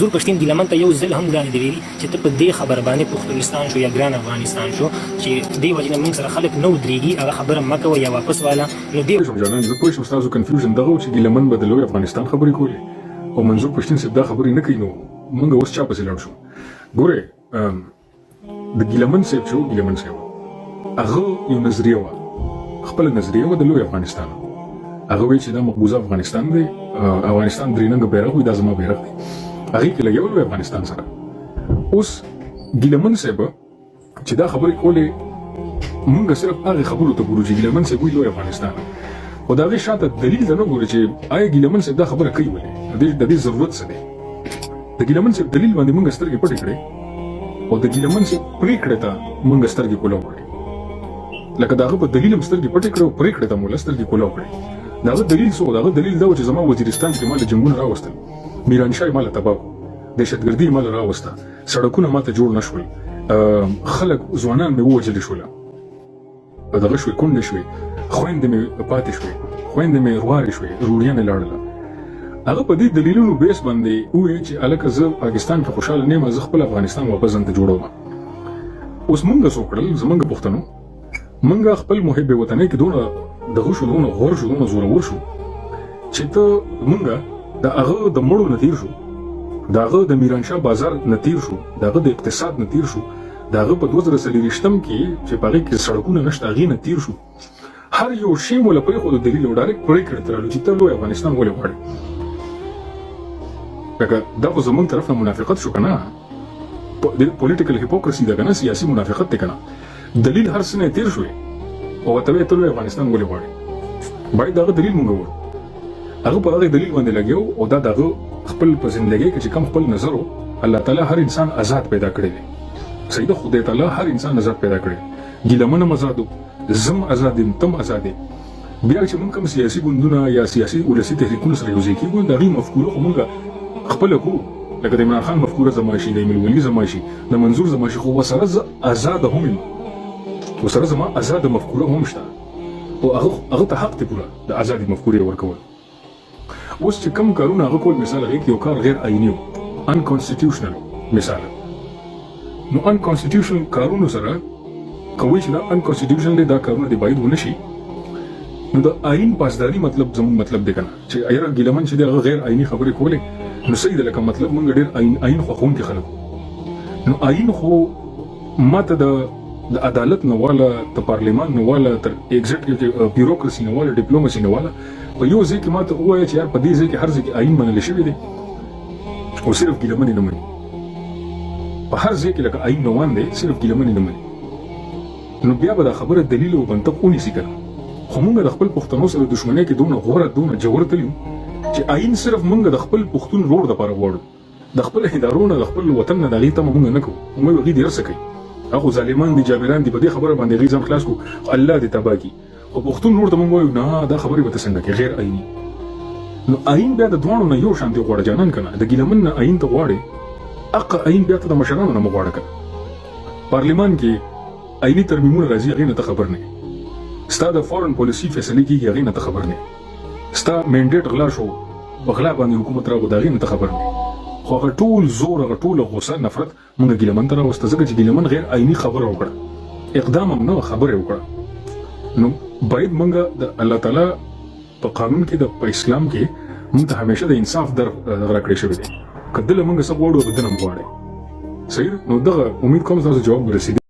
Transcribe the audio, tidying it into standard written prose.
منظور پښتين ګیلمن ته یو ځل هم وړاندې دی ویلي چې ته په دې خبره باندې پښتونستان شو یا ګران افغانستان شو چې دې وجې نه موږ سره خلک نه ودرېږي هغه خبره مه کوه یا واپس واله نو دې جانان زه پوه شم ستاسو کنفیوژن دغه و چې ګیلمن به د لوی افغانستان خبرې کولې او منظور پښتین صاحب دا خبرې نه کوي نو موږ اوس چا پسې لاړ شو ګورئ د ګیلمن صاحب چې و ګیلمن صاحب هغه یو نظریه وه خپله نظریه وه د لوی افغانستان هغه وایي چې دا مقبوضه افغانستان دی افغانستان درې رنګه بیرغ وي دا زما بیرغ دی هغې کې لګیا لوی افغانستان سره اوس ګیلمن صاحب چې دا خبرې کولې موږ صرف هغې خبرو ته ګورو چې ګیلمن صاحب وایي لوی افغانستان خو د هغې شاته دلیل ته نه ګوري چې آیا ګیلمن صاحب دا خبره کوي ولې د دې ضرورت څه دی د ګیلمن صاحب دلیل باندې موږ سترګې پټې کړې او د ګیلمن صاحب پرېکړې ته موږ سترګې کولاو کړې لکه د هغه په دلیل هم سترګې پټې کړې او پرېکړې ته مو سترګې کولاو کړې د هغه دلیل څه و د هغه دلیل دا و چې زما وزیرستان کې ما له جنګونه راوستل میرانشاه یې ما له تباه کړو دهشتګردي یې ما له راوسته سړکونه ما ته جوړ نه شول خلک ځوانان مې ووژلې شوله دغه شوې کونډې شوې خویندې مې پاتې شوې خویندې مې روارې شوې روړیانې لاړله هغه په دې دلیلونو بیس باندې وویل چې هلکه زه پاکستان کې خوشحاله نه یم زه خپل افغانستان واپس ځان ته جوړوم اوس مونږ څه وکړل زمونږ پښتنو مونږ خپل محب وطنۍ کې دونه دغه شو دونه غور شو دونه زورور شو چې ته مونږ د هغه د مړو نه تیر شو د هغه د میرانشاه بازار نه تیر شو د هغه د اقتصاد نه تیر شو د هغه په 2023 کې چې په هغې کې سړکونه نشته هغې نه تیر شو هر یو شی مو له پرېښودو دلیل او ډایرکټ پرېکړې ته رالو چې ته لوی افغانستان ولې غواړې لکه دا خو زمونږ طرف نه منافقت شو که نه پولیټیکل هیپوکرسي ده که نه سیاسي منافقت دی که نه دلیل هر څه نه تیر شوې او ورته وایې ته لوی افغانستان ولې غواړې باید د هغه دلیل مونږ ووایو هغه په هغې دلیل باندې لګیا او دا د هغه خپل په زندګۍ کې چې کوم خپل نظر و الله تعالی هر انسان آزاد پیدا کړی دی صحیح ده خدای تعالی هر انسان آزاد پیدا کړی ګیلمن هم آزاد و زم آزاد یم تم آزاد یې بیا چې مونږ کوم سیاسي ګوندونه یا سیاسي ولسي تحریکونه سره یوځای کېږو د هغې مفکوره خو مونږ خپله کوو لکه د عمران خان مفکوره زما شي د ایمیل ولي زما شي د منظور زما شي خو ورسره زه آزاده هم یم ورسره زما آزاده مفکوره هم شته او هغه ته حق دی پوره د آزادې مفکورې ورکول اوس چې کوم کارونه هغه کول مثال هغې کې یو کار غیر آئیني و انکانسټیټیوشنل مثال نو انکانسټیټیوشنل کارونو سره کوي چې دا انکانسټیټیوشنل دی دا کارونه دی باید ونه شي نو د آئین پاسداري مطلب زموږ مطلب دی که نه چې یاره ګیلمن چې دی هغه غیر آئیني خبرې کولې نو صحیح ده لکه مطلب موږ ډېر آئین خوښوونکي خلک نو آئین خو ماته د عدالت نه واله د پارلمان نه واله تر ایګزیکټیو بیوروکراسي نه واله ډیپلوماسي نه واله په یو ځای کې ماته ووایه چې یار په دې ځای کې هر ځای کې آئین منلی شوی دی او صرف ګیلمن یې نه مني په هر ځای کې لکه آئین روان دی صرف ګیلمن یې نه مني نو بیا به دا خبره دلیل او منطق ونیسي که نه خو مونږ د خپل پښتنو سره دښمنۍ کې دونه غوره دونه جوړ تللي چې آئین صرف مونږ د خپل پښتون روړ دپاره غواړو د خپل ادارو نه د خپل وطن نه د هغې تمه مونږ نه کوو مونږ وایو هغې دې هر څه کوي هغه ظالمان دي جابران دي په دې خبره باندې هغې ځان خلاص کړو الله دې تباه کړي خو پښتون روړ ته مونږ وایو نه دا خبرې به ته څنګه کوې غیر آئیني نو آئین بیا د دواړو نه یو شان دی غواړه جانان که نه د ګیلمن نه آئین ته غواړې حق آئین بیا ته د مشرانو نه مه غواړه که پارلمان کې آئیني ترمیمونه راځي هغې نه ته خبر نه ستا د فورن پالیسي فیصلې کېږي هغې نه ته خبر نه ستا مینډیټ غلا شو بغلا باندې حکومت راغو د هغې نه ته خبر نه خو هغه ټول زور هغه ټوله غوسه نفرت مونږ ګیلمن ته راوسته ځکه چې ګیلمن غیر آئیني خبره وکړه اقدام هم نه خبره وکړه نو باید مونږ د الله تعالی په قانون کې په اسلام کې مونږ ته همیشه د انصاف در راکړی شوی دی که دله مونږ څه غواړو به دله هم غواړئ صحیح نو دغه امید کوم ستاسو جواب به رسېدلی